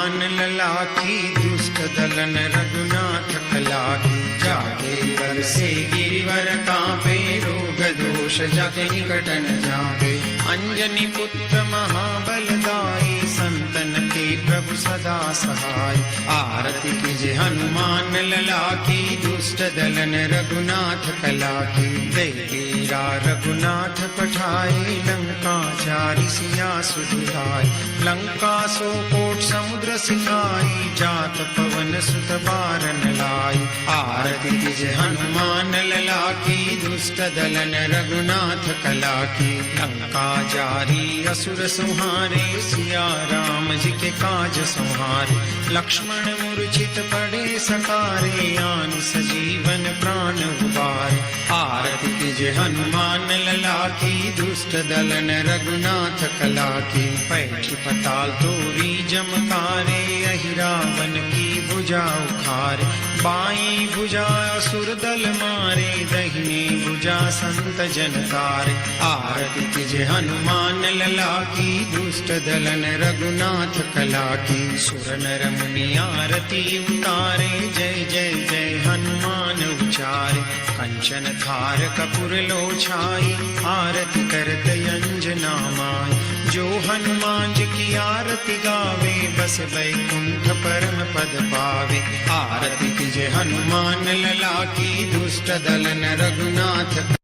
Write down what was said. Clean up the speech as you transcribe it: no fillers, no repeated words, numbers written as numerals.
हनुमान लला की, दुष्ट दलन रघुनाथ कला की। जाके कर से गिरिवर कांपे, रोग दोष जग निकट न जाके। अंजनी पुत्र महाबलदाई, संतन के प्रभु सदा सहाय। आरती कीजे हनुमान लला की, दुष्ट दलन रघुनाथ कला की। दैवीरा रघुनाथ पठाए, लंका चारि सिया सुधुराय। लंका सो कोट समुद्र सिखाई, जात पवन सुत बारन लाई। आरती कीजे हनुमान लला की, दुष्ट दलन रघुनाथ कला की। लंका जारी असुर संहारे, सिया राम जी के काज संहारे। लक्ष्मण मूर्छित पड़े सकारे, आन सजीवन प्राण उबारे। आरती कीजे हनुमान लला की, दुष्ट दलन रघुनाथ कला की। पैठी पताल तोरी जमकारे, अहि रावण की भुजा उखारे। बाई भुजा असुर दल मारे, दहिनी भुजा संत जन तारे। आरती कीजे हनुमान लला की, दुष्ट दलन रघुनाथ कला की। सुर नर मुनि आरती उतारे, जय जय जय हनुमान उचारे। कंचन थार कपूर लोछाई, आरती करत अंजना माई। जो हनुमान जी की आरती गावे, बस वैकुंठ परम पद पावे। आरती कीजे हनुमान लला की, दुष्ट दलन रघुनाथ